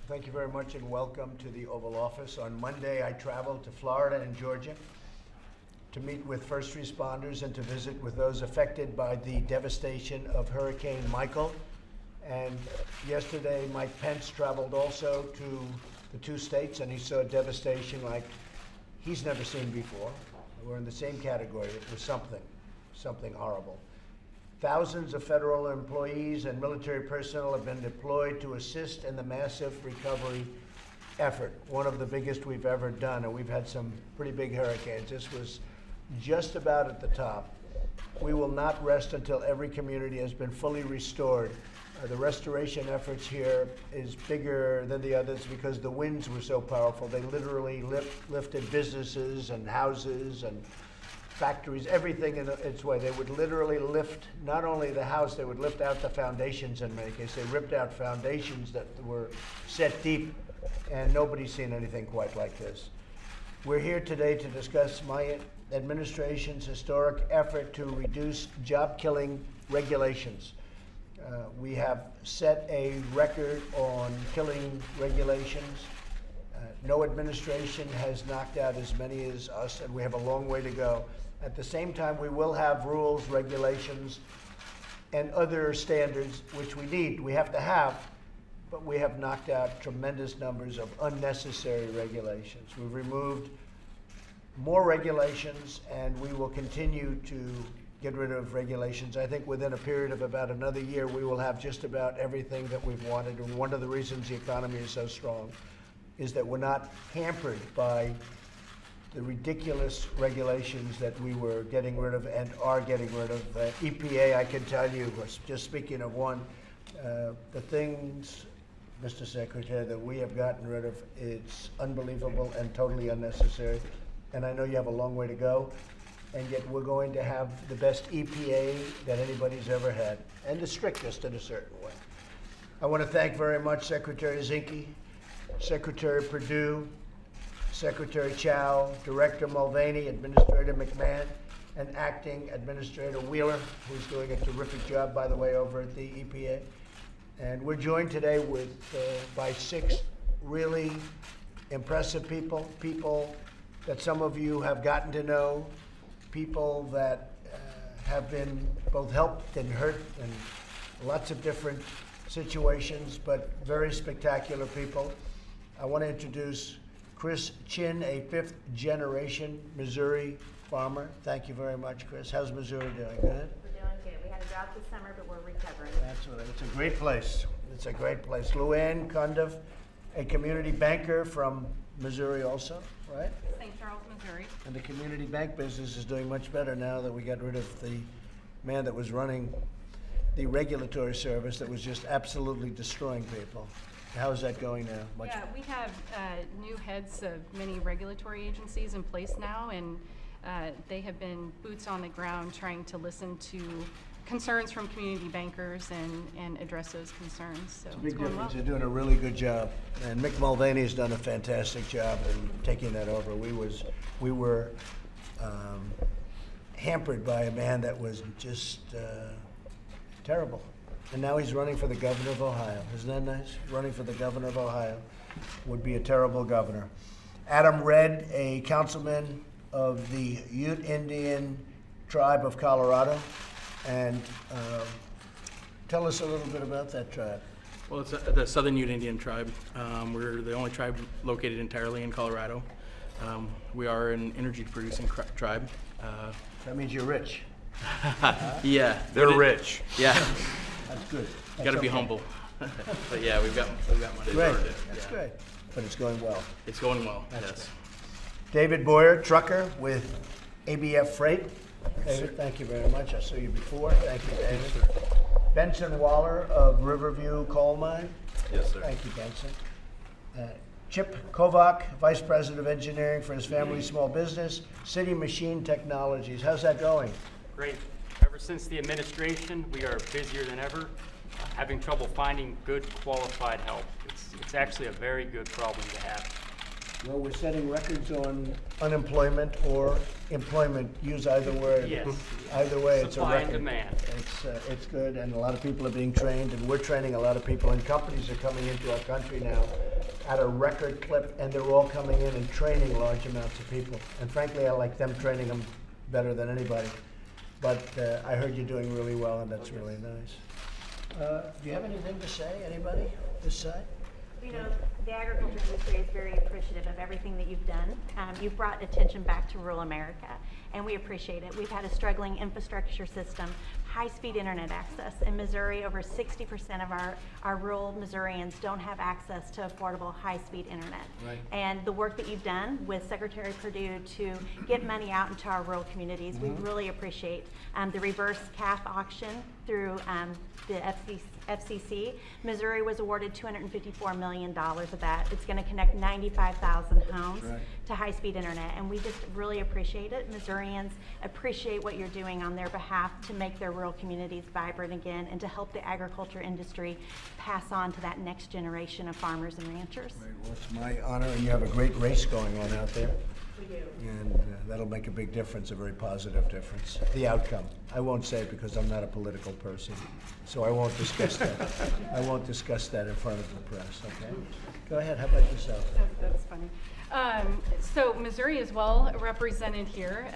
Thank you very much and welcome to the Oval Office. On Monday, I traveled to Florida and Georgia to meet with first responders and to visit with those affected by the devastation of Hurricane Michael. And yesterday, Mike Pence traveled also to the two states, and he saw devastation like he's never seen before. We're in the same category. It was something horrible. Thousands of federal employees and military personnel have been deployed to assist in the massive recovery effort, one of the biggest we've ever done, and we've had some pretty big hurricanes. This was just about at the top. We will not rest until every community has been fully restored. The restoration efforts here is bigger than the others because the winds were so powerful. They literally lifted businesses and houses and factories, everything in its way. They would literally lift not only the house, they would lift out the foundations in many cases. They ripped out foundations that were set deep, and nobody's seen anything quite like this. We're here today to discuss my administration's historic effort to reduce job-killing regulations. We have set a record on killing regulations. No administration has knocked out as many as us, and we have a long way to go. At the same time, we will have rules, regulations, and other standards which we need. We have to have, but we have knocked out tremendous numbers of unnecessary regulations. We've removed more regulations, and we will continue to get rid of regulations. I think within a period of about another year, we will have just about everything that we've wanted. And one of the reasons the economy is so strong is that we're not hampered by the ridiculous regulations that we were getting rid of and are getting rid of. EPA, I can tell you, just speaking of one, the things, Mr. Secretary, that we have gotten rid of, it's unbelievable and totally unnecessary. And I know you have a long way to go, and yet we're going to have the best EPA that anybody's ever had, and the strictest in a certain way. I want to thank very much Secretary Zinke, Secretary Perdue, Secretary Chow, Director Mulvaney, Administrator McMahon, and Acting Administrator Wheeler, who's doing a terrific job, by the way, over at the EPA. And we're joined today by 6 really impressive people that some of you have gotten to know, people that have been both helped and hurt in lots of different situations, but very spectacular people. I want to introduce Chris Chin, a 5th-generation Missouri farmer. Thank you very much, Chris. How's Missouri doing? Good? We're doing good. We had a drought this summer, but we're recovering. That's right. It's a great place. It's a great place. Luann Condiff, a community banker from Missouri also, right? St. Charles, Missouri. And the community bank business is doing much better now that we got rid of the man that was running the regulatory service that was just absolutely destroying people. How is that going now? Yeah, we have new heads of many regulatory agencies in place now, and they have been boots on the ground trying to listen to concerns from community bankers and address those concerns. So it's a big going difference. well. They're doing a really good job, and Mick Mulvaney has done a fantastic job in taking that over. We were hampered by a man that was just terrible. And now he's running for the governor of Ohio. Isn't that nice? Running for the governor of Ohio would be a terrible governor. Adam Redd, a councilman of the Ute Indian tribe of Colorado. And tell us a little bit about that tribe. Well, it's the Southern Ute Indian tribe. We're the only tribe located entirely in Colorado. We are an energy-producing tribe. That means you're rich. Yeah. They're rich. Yeah. That's good. You got to be humble. But yeah, we've got money. Great. That's great. But it's going well. It's going well. That's Yes. good. David Boyer, trucker with ABF Freight. David, thank you very much. I saw you before. Thank you, David. Benson Waller of Riverview Coal Mine. Yes, sir. Thank you, Benson. Chip Kovac, Vice President of Engineering for his family's small business, City Machine Technologies. How's that going? Great. Ever since the administration, we are busier than ever, having trouble finding good qualified help. It's actually a very good problem to have. Well, we're setting records on unemployment or employment. Use either word. Yes. Either way, it's a Supply record. and demand. It's good, and a lot of people are being trained, and we're training a lot of people, and companies are coming into our country now at a record clip, and they're all coming in and training large amounts of people. And frankly, I like them training them better than anybody. But I heard you're doing really well, and that's really nice. Do you have anything to say, anybody, this side? You know, the agriculture industry is very appreciative of everything that you've done. You've brought attention back to rural America, and we appreciate it. We've had a struggling infrastructure system, high-speed internet access. In Missouri, over 60% of our rural Missourians don't have access to affordable high-speed internet. Right. And the work that you've done with Secretary Perdue to get money out into our rural communities, we really appreciate. The reverse CAF auction through the FCC, Missouri was awarded $254 million of that. It's going to connect 95,000 homes to high-speed internet, and we just really appreciate it. Missourians appreciate what you're doing on their behalf to make their rural communities vibrant again and to help the agriculture industry pass on to that next generation of farmers and ranchers. Right, well, it's my honor, and you have a great race going on out there. We do. And that'll make a big difference, a very positive difference. The outcome. I won't say it because I'm not a political person, so I won't discuss that. I won't discuss that in front of the press, okay? Go ahead, how about yourself? That's funny. So Missouri is well represented here.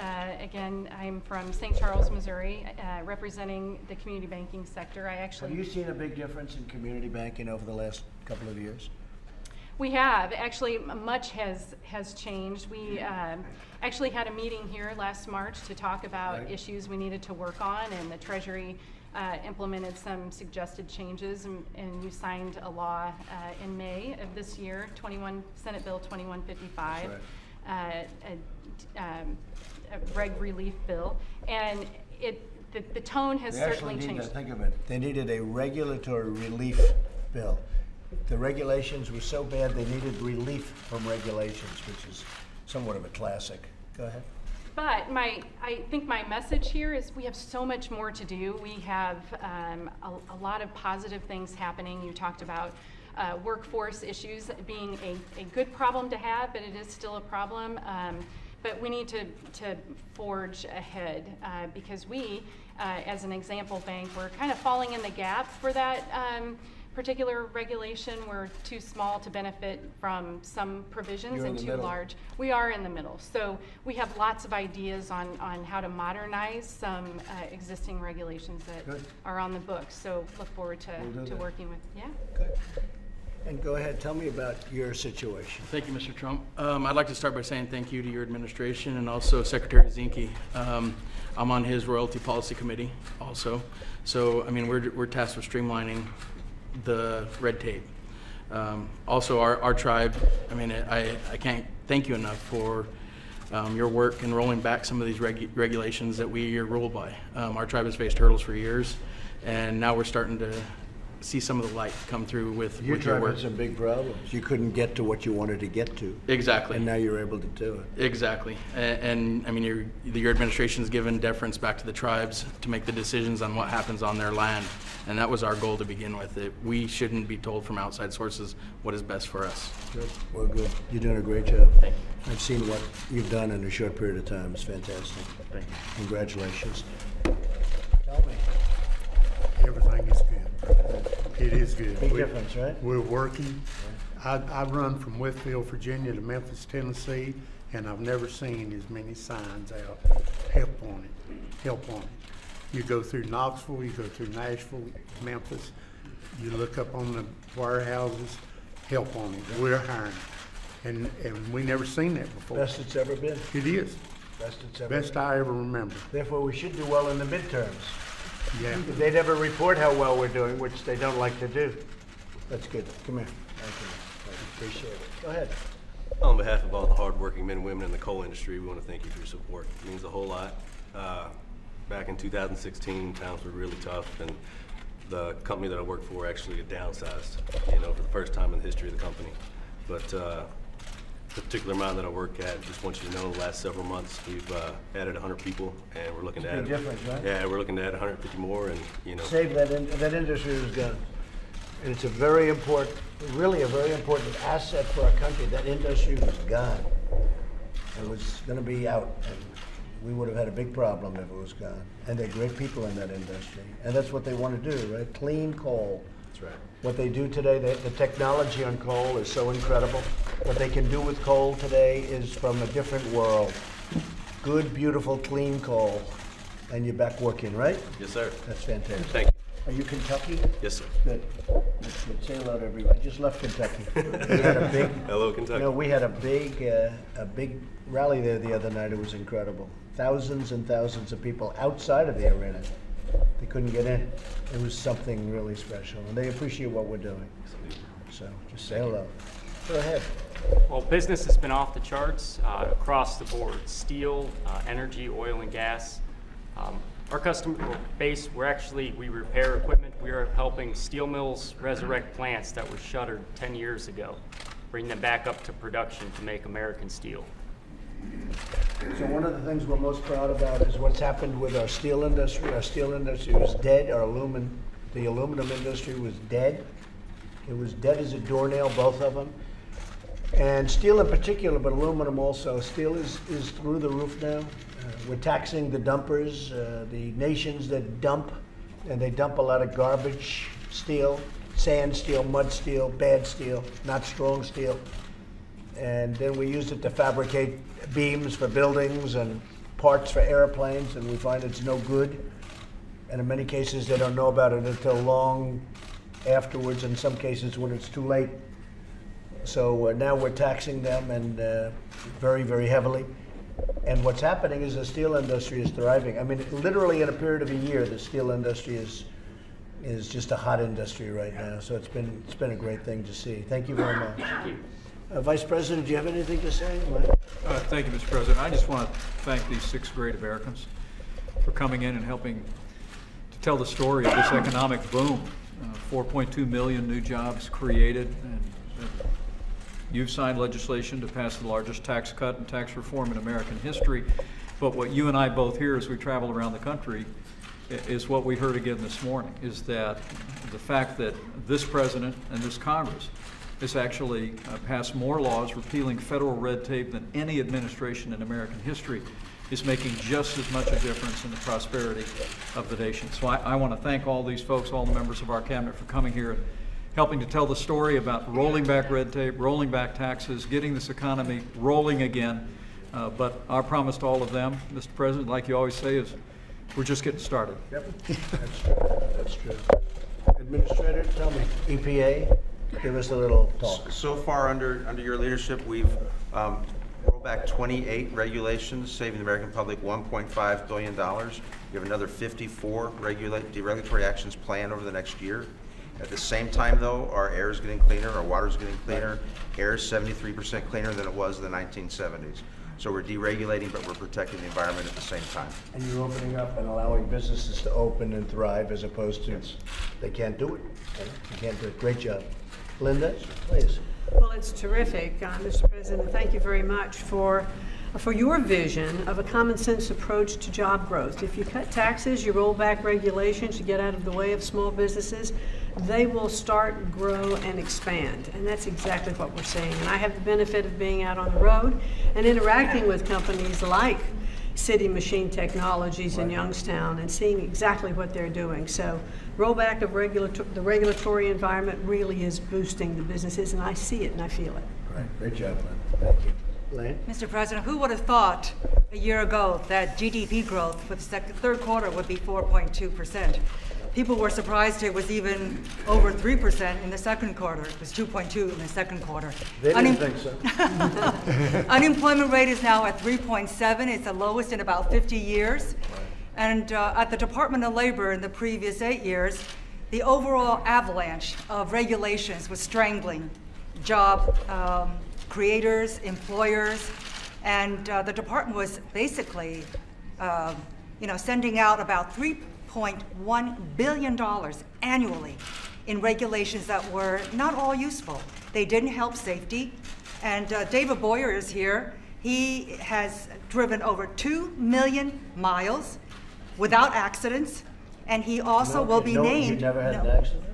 Again, I'm from St. Charles, Missouri, representing the community banking sector. Have you seen a big difference in community banking over the last couple of years? We have. Actually, much has changed. We actually had a meeting here last March to talk about issues we needed to work on, and the Treasury implemented some suggested changes, and you signed a law in May of this year, Senate Bill 2155, a reg relief bill, and the tone has certainly changed. Think of it. They needed a regulatory relief bill. The regulations were so bad they needed relief from regulations, which is somewhat of a classic. Go ahead. But I think my message here is we have so much more to do. We have a lot of positive things happening. You talked about workforce issues being a good problem to have, but it is still a problem. But we need to forge ahead because we, as an example bank, we're kind of falling in the gap for that particular regulation. We're too small to benefit from some provisions and too large. We are in the middle. So we have lots of ideas on how to modernize some existing regulations that are on the books. So look forward to working with, Good. And go ahead, tell me about your situation. Thank you, Mr. Trump. I'd like to start by saying thank you to your administration and also Secretary Zinke. I'm on his royalty policy committee also. So, I mean, we're tasked with streamlining the red tape. Also, our tribe, I mean, I can't thank you enough for your work in rolling back some of these regulations that we are ruled by. Our tribe has faced hurdles for years, and now we're starting to see some of the light come through with your tribe work. had some big problems. You couldn't get to what you wanted to get to. Exactly. And now you're able to do it. Exactly. And I mean, your administration's given deference back to the tribes to make the decisions on what happens on their land. And that was our goal to begin with. We shouldn't be told from outside sources what is best for us. Good. Well, good. You're doing a great job. Thank you. I've seen what you've done in a short period of time. It's fantastic. Thank you. Congratulations. Tell me. Everything is good. It is good. Big difference, right? We're working. I run from Westfield, Virginia to Memphis, Tennessee, and I've never seen as many signs out, help on it, help on it. You go through Knoxville, you go through Nashville, Memphis, you look up on the warehouses, help on it. We're hiring. And we never seen that before. Best it's ever been. It is. Best it's ever Best been. I ever remember. Therefore, we should do well in the midterms. Yeah. They never report how well we're doing, which they don't like to do. That's good. Come here. Thank you. I appreciate it. Go ahead. On behalf of all the hardworking men and women in the coal industry, we want to thank you for your support. It means a whole lot. Back in 2016, times were really tough, and the company that I worked for actually downsized, for the first time in the history of the company. But the particular amount that I work at, just want you to know, the last several months, we've added 100 people, and we're looking to add. Big difference, right? Yeah, we're looking to add 150 more, and Save that industry was gone. And it's a very important, really a very important asset for our country. That industry was gone. It was going to be out, and we would have had a big problem if it was gone. And they're great people in that industry. And that's what they want to do, right? Clean coal That's right. What they do today, the technology on coal is so incredible. What they can do with coal today is from a different world. Good, beautiful, clean coal. And you're back working, right? Yes, sir. That's fantastic. Thank you. Are you Kentucky? Yes, sir. Good. That's good. Say hello to everybody. I just left Kentucky. We had a big, Hello, Kentucky. we had a big rally there the other night. It was incredible. Thousands and thousands of people outside of the arena. They couldn't get in. It was something really special, and they appreciate what we're doing. So just say hello. Go ahead. Well, business has been off the charts across the board. Steel, energy, oil and gas. Our customer base, we repair equipment. We are helping steel mills resurrect plants that were shuttered 10 years ago, bring them back up to production to make American steel. So one of the things we're most proud about is what's happened with our steel industry. Our steel industry was dead. The aluminum industry was dead. It was dead as a doornail, both of them. And steel in particular, but aluminum also. Steel is through the roof now. We're taxing the dumpers, the nations that dump, and they dump a lot of garbage steel, sand steel, mud steel, bad steel, not strong steel. And then we use it to fabricate beams for buildings and parts for airplanes, and we find it's no good. And in many cases, they don't know about it until long afterwards, in some cases when it's too late. So now we're taxing them, and very, very heavily. And what's happening is the steel industry is thriving. I mean, literally in a period of a year, the steel industry is just a hot industry right now. So it's been a great thing to see. Thank you very much. Thank you. Vice President, do you have anything to say? Thank you, Mr. President. I just want to thank these 6 great Americans for coming in and helping to tell the story of this economic boom. 4.2 million new jobs created, and you've signed legislation to pass the largest tax cut and tax reform in American history. But what you and I both hear as we travel around the country is what we heard again this morning, is that the fact that this president and this Congress has actually passed more laws repealing federal red tape than any administration in American history is making just as much a difference in the prosperity of the nation. So I want to thank all these folks, all the members of our cabinet, for coming here and helping to tell the story about rolling back red tape, rolling back taxes, getting this economy rolling again. But our promise to all of them, Mr. President, like you always say, is we're just getting started. Yep, that's true. That's true. Administrator, tell me, EPA, give us a little talk. So far under your leadership, we've rolled back 28 regulations, saving the American public $1.5 billion. We have another 54 deregulatory actions planned over the next year. At the same time, though, our air is getting cleaner, our water is getting cleaner. Air is 73% cleaner than it was in the 1970s. So we're deregulating, but we're protecting the environment at the same time. And you're opening up and allowing businesses to open and thrive as opposed to they can't do it. You can't do it. Great job. Linda, please. Well, it's terrific, Mr. President. Thank you very much for your vision of a common sense approach to job growth. If you cut taxes, you roll back regulations, you get out of the way of small businesses, they will start, grow, and expand. And that's exactly what we're seeing. And I have the benefit of being out on the road and interacting with companies like City Machine Technologies in Youngstown and seeing exactly what they're doing. So rollback of the regulatory environment really is boosting the businesses, and I see it and I feel it. Right. Great job, Lynn. Thank you. Lane? Mr. President, who would have thought a year ago that GDP growth for the third quarter would be 4.2%? People were surprised it was even over 3% in the second quarter. It was 2.2 in the second quarter. They didn't think so. Unemployment rate is now at 3.7. It's the lowest in about 50 years. And at the Department of Labor in the previous 8 years, the overall avalanche of regulations was strangling job creators, employers, and the department was basically, sending out about $3.1 billion annually in regulations that were not all useful. They didn't help safety. And David Boyer is here. He has driven over 2 million miles without accidents, and he also will be named. You never had an accident?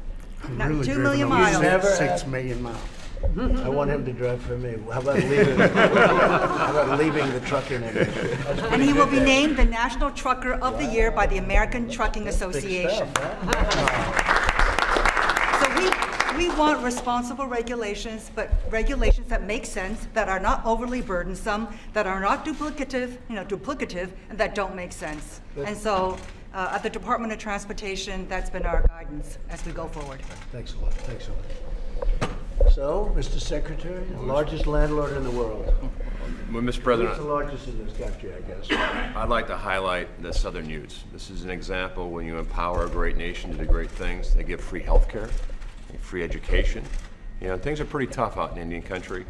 Not Really 2 million driven over miles. Never 6 million miles. I want him to drive for me. How about leaving the trucking industry? And he will be named the National Trucker of the Year by the American Trucking Association. Big stuff, huh? So We want responsible regulations, but regulations that make sense, that are not overly burdensome, that are not duplicative, and that don't make sense. And so, at the Department of Transportation, that's been our guidance as we go forward. Thanks a lot. Thanks a lot. So, Mr. Secretary, the largest landlord in the world. Well, Mr. Who's President, the largest in this country, I guess? I'd like to highlight the Southern Utes. This is an example when you empower a great nation to do great things. They give free health care, free education. You know, things are pretty tough out in Indian country,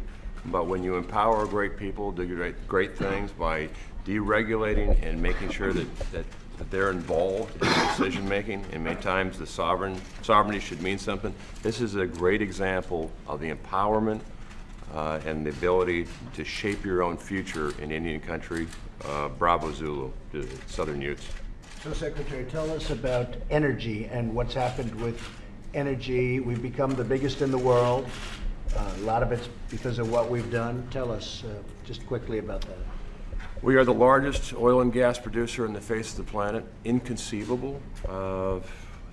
but when you empower great people to do great things by deregulating and making sure that they're involved in decision making, and many times the sovereignty should mean something. This is a great example of the empowerment and the ability to shape your own future in Indian country. Bravo Zulu, to Southern Utes. So, Secretary, tell us about energy and what's happened with energy. We've become the biggest in the world. A lot of it's because of what we've done. Tell us just quickly about that. We are the largest oil and gas producer on the face of the planet. Inconceivable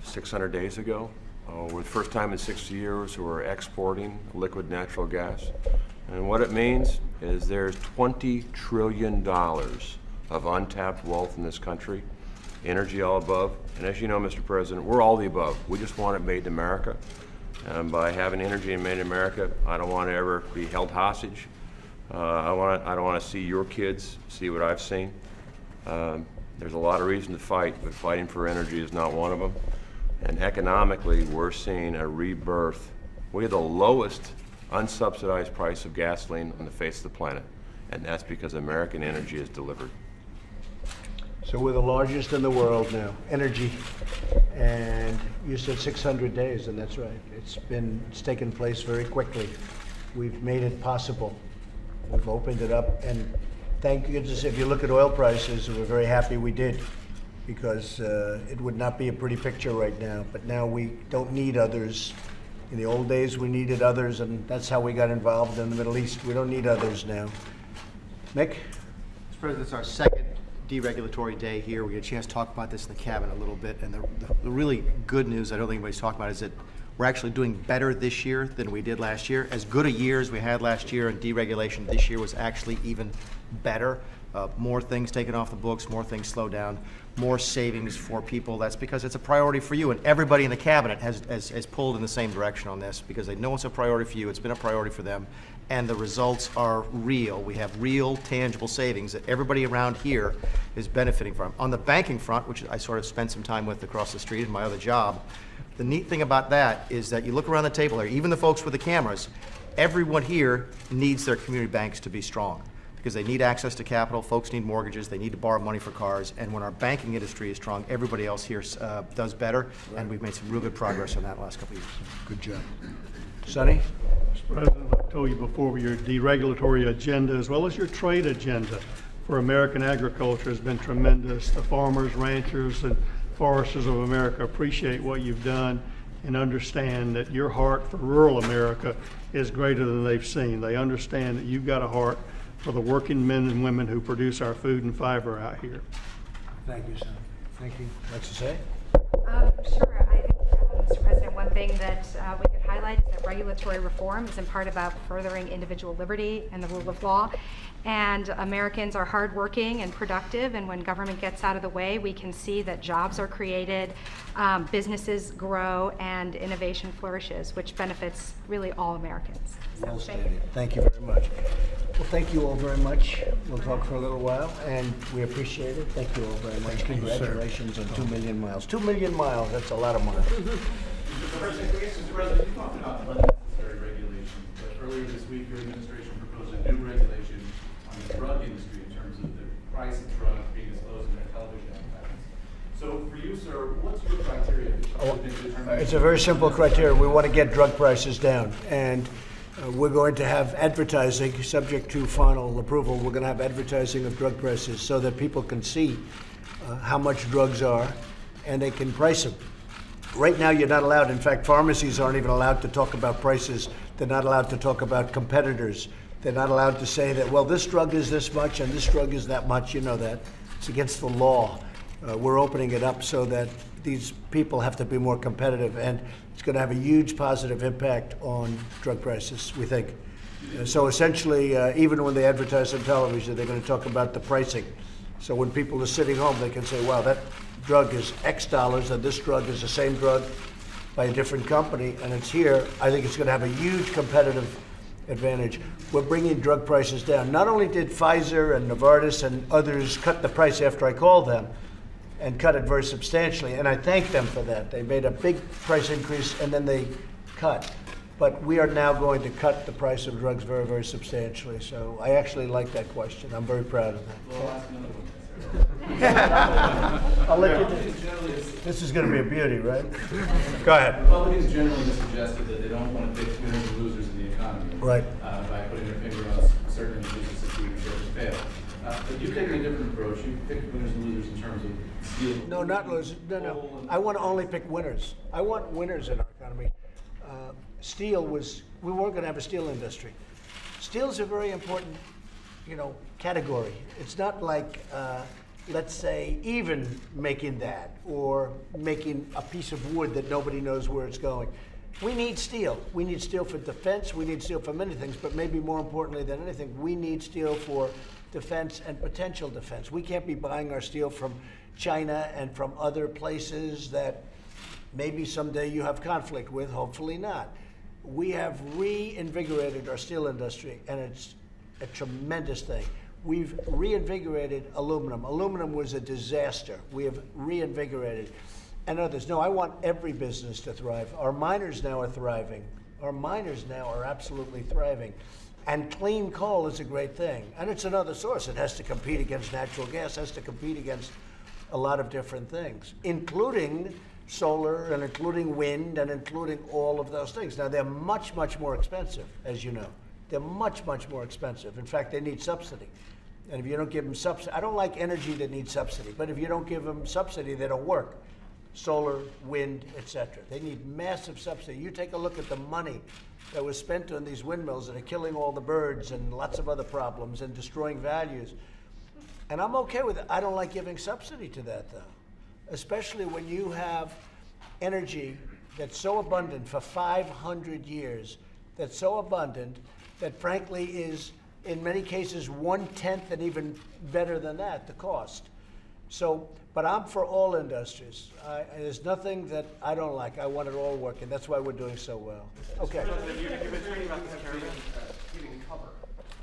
600 days ago. We're the first time in 60 years we're exporting liquid natural gas. And what it means is there's $20 trillion of untapped wealth in this country. Energy all above. And as you know, Mr. President, we're all the above. We just want it made in America. And by having energy made in America, I don't want to ever be held hostage. I don't want to see your kids see what I've seen. There's a lot of reason to fight, but fighting for energy is not one of them. And economically, we're seeing a rebirth. We have the lowest unsubsidized price of gasoline on the face of the planet, and that's because American energy is delivered. So we're the largest in the world now, energy. And you said 600 days, and that's right. It's taken place very quickly. We've made it possible. We've opened it up, and thank goodness if you look at oil prices, we're very happy we did, because it would not be a pretty picture right now. But now we don't need others. In the old days, we needed others, and that's how we got involved in the Middle East. We don't need others now. Mick? Mr. President, it's our second deregulatory day here. We get a chance to talk about this in the cabinet a little bit, and the really good news I don't think anybody's talking about is that we're actually doing better this year than we did last year. As good a year as we had last year, and deregulation this year was actually even better. More things taken off the books, more things slowed down, more savings for people. That's because it's a priority for you, and everybody in the cabinet has pulled in the same direction on this, because they know it's a priority for you, it's been a priority for them, and the results are real. We have real, tangible savings that everybody around here is benefiting from. On the banking front, which I sort of spent some time with across the street in my other job, the neat thing about that is that you look around the table here, even the folks with the cameras, everyone here needs their community banks to be strong, because they need access to capital, folks need mortgages, they need to borrow money for cars, and when our banking industry is strong, everybody else here does better, and we've made some real good progress on that in the last couple of years. Good job. Sonny? Mr. President, I've told you before, your deregulatory agenda as well as your trade agenda for American agriculture has been tremendous. The farmers, ranchers, and foresters of America appreciate what you've done and understand that your heart for rural America is greater than they've seen. They understand that you've got a heart for the working men and women who produce our food and fiber out here. Thank you, Sonny. Thank you. What's to say? Sure. I think, Mr. President, one thing that we could highlight is that regulatory reform is in part about furthering individual liberty and the rule of law. And Americans are hardworking and productive, and when government gets out of the way, we can see that jobs are created, businesses grow, and innovation flourishes, which benefits really all Americans. Well stated. Thank you very much. Well, thank you all very much. We'll talk for a little while, and we appreciate it. Thank you all very much. Congratulations on 2 million miles. 2 million miles, that's a lot of miles. Mr. President, you talked about unnecessary regulations, but earlier this week, your administration proposed a new regulation on the drug industry in terms of the price of drugs being disclosed in their television advertisements. So for you, sir, what's your criteria? It's a very simple criteria. We want to get drug prices down, and we're going to have advertising, subject to final approval. We're going to have advertising of drug prices so that people can see how much drugs are, and they can price them. Right now, you're not allowed. In fact, pharmacies aren't even allowed to talk about prices. They're not allowed to talk about competitors. They're not allowed to say that, well, this drug is this much and this drug is that much. You know that. It's against the law. We're opening it up so that these people have to be more competitive, and it's going to have a huge positive impact on drug prices, we think. So essentially, even when they advertise on television, they're going to talk about the pricing. So when people are sitting home, they can say, wow, that drug is X dollars, and this drug is the same drug by a different company, and it's here. I think it's going to have a huge competitive advantage. We're bringing drug prices down. Not only did Pfizer and Novartis and others cut the price after I called them, and cut it very substantially, and I thank them for that. They made a big price increase and then they cut. But we are now going to cut the price of drugs very, very substantially. So I actually like that question. I'm very proud of that. Well, I'll ask another one. I'll let you do. This is going to be a beauty, right? Go ahead. Republicans generally have suggested that they don't want to pick winners and losers in the economy. Right. By putting their finger on certain individuals that succeed or certain fail. But you've taken a different approach. You've picked winners and losers in terms of steel. No, not losers. No. I want to only pick winners. I want winners in our economy. Steel was, we weren't going to have a steel industry. Steel is a very important, category. It's not like, let's say, even making that or making a piece of wood that nobody knows where it's going. We need steel. We need steel for defense. We need steel for many things, but maybe more importantly than anything, we need steel for defense and potential defense. We can't be buying our steel from China and from other places that maybe someday you have conflict with, hopefully not. We have reinvigorated our steel industry, and it's a tremendous thing. We've reinvigorated aluminum. Aluminum was a disaster. We have reinvigorated, and others. No, I want every business to thrive. Our miners now are thriving. Our miners now are absolutely thriving. And clean coal is a great thing. And it's another source. It has to compete against natural gas, has to compete against a lot of different things, including solar and including wind and including all of those things. Now, they're much, much more expensive, as you know. They're much, much more expensive. In fact, they need subsidy. And if you don't give them subsidy, I don't like energy that needs subsidy, but if you don't give them subsidy, they don't work. Solar, wind, etc. They need massive subsidy. You take a look at the money that was spent on these windmills that are killing all the birds and lots of other problems and destroying values. And I'm okay with it. I don't like giving subsidy to that, though, especially when you have energy that's so abundant for 500 years, that's so abundant that frankly is, in many cases, 1/10 and even better than that, the cost. So, but I'm for all industries. There's nothing that I don't like. I want it all working. That's why we're doing so well. Okay. You've been talking about this giving cover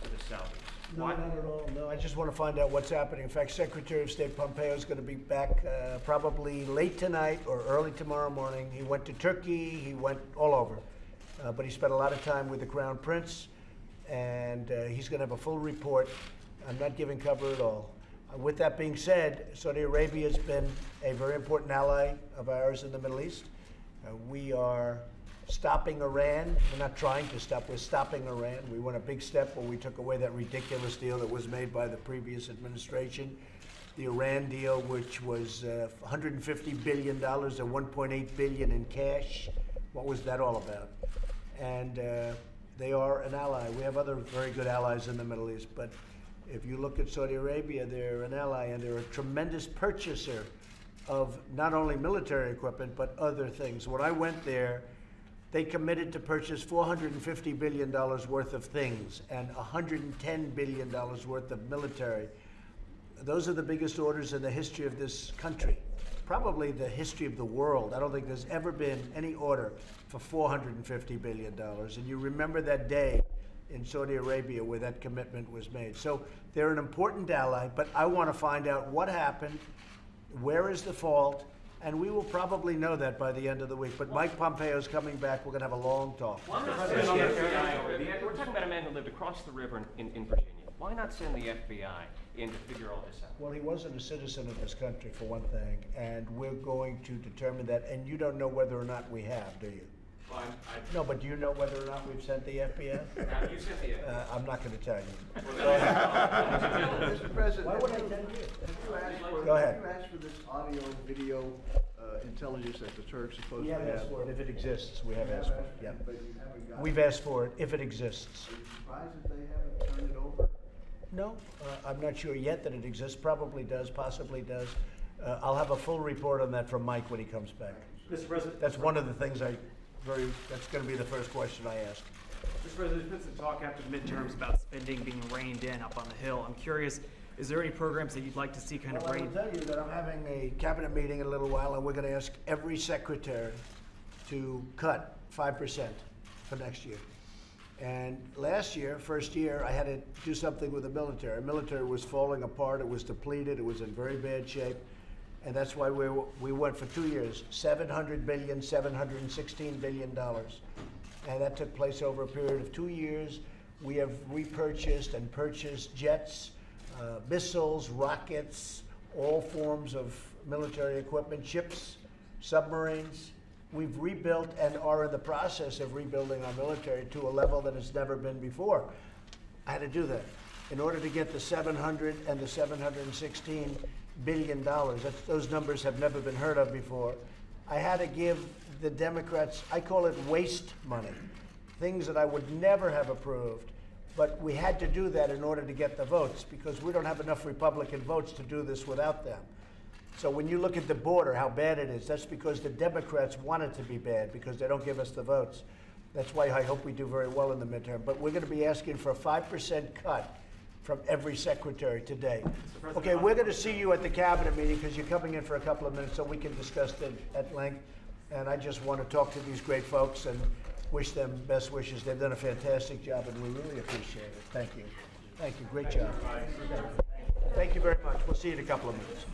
to the Saudis. No, not at all. No, I just want to find out what's happening. In fact, Secretary of State Pompeo is going to be back probably late tonight or early tomorrow morning. He went to Turkey. He went all over. But he spent a lot of time with the Crown Prince, and he's going to have a full report. I'm not giving cover at all. With that being said, Saudi Arabia has been a very important ally of ours in the Middle East. We are stopping Iran. We're not trying to stop, we're stopping Iran. We went a big step when we took away that ridiculous deal that was made by the previous administration. The Iran deal, which was $150 billion and $1.8 billion in cash. What was that all about? And they are an ally. We have other very good allies in the Middle East, but if you look at Saudi Arabia, they're an ally, and they're a tremendous purchaser of not only military equipment, but other things. When I went there, they committed to purchase $450 billion worth of things and $110 billion worth of military. Those are the biggest orders in the history of this country, probably the history of the world. I don't think there's ever been any order for $450 billion. And you remember that day in Saudi Arabia where that commitment was made. So they're an important ally, but I want to find out what happened, where is the fault, and we will probably know that by the end of the week. But Mike Pompeo is coming back. We're going to have a long talk. We're talking about a man who lived across the river in Virginia. Why not send the FBI in to figure all this out? Well, he wasn't a citizen of this country, for one thing, and we're going to determine that. And you don't know whether or not we have, do you? Well, No, but do you know whether or not we've sent the FBI? You sent the FBI. I'm not going to tell you. Mr. President, Why would I tell you? Go ahead. Have you asked for this audio, video intelligence that the Turks are supposed We to have have? asked for it if it exists. We have asked for it. Yeah. But you haven't got it. We've asked for it if it exists. Are you surprised that they haven't turned it over? No, I'm not sure yet that it exists. Probably does, possibly does. I'll have a full report on that from Mike when he comes back. Mr. President. That's one of the things that's going to be the first question I ask. Mr. President, there's been some talk after the midterms about spending being reined in up on the Hill. I'm curious, is there any programs that you'd like to see kind of Well, I reined? will tell you that I'm having a cabinet meeting in a little while, and we're going to ask every secretary to cut 5% for next year. And last year, first year, I had to do something with the military. The military was falling apart. It was depleted. It was in very bad shape. And that's why we went for 2 years, $700 billion, $716 billion. And that took place over a period of 2 years. We have repurchased and purchased jets, missiles, rockets, all forms of military equipment, ships, submarines. We've rebuilt and are in the process of rebuilding our military to a level that has never been before. I had to do that. In order to get the 700 and the $716 billion, those numbers have never been heard of before, I had to give the Democrats, I call it waste money, things that I would never have approved. But we had to do that in order to get the votes, because we don't have enough Republican votes to do this without them. So when you look at the border, how bad it is, that's because the Democrats want it to be bad, because they don't give us the votes. That's why I hope we do very well in the midterm. But we're going to be asking for a 5% cut from every secretary today. Okay, we're going to see you at the cabinet meeting, because you're coming in for a couple of minutes so we can discuss it at length. And I just want to talk to these great folks and wish them best wishes. They've done a fantastic job, and we really appreciate it. Thank you. Thank you. Great job. Thank you very much. We'll see you in a couple of minutes.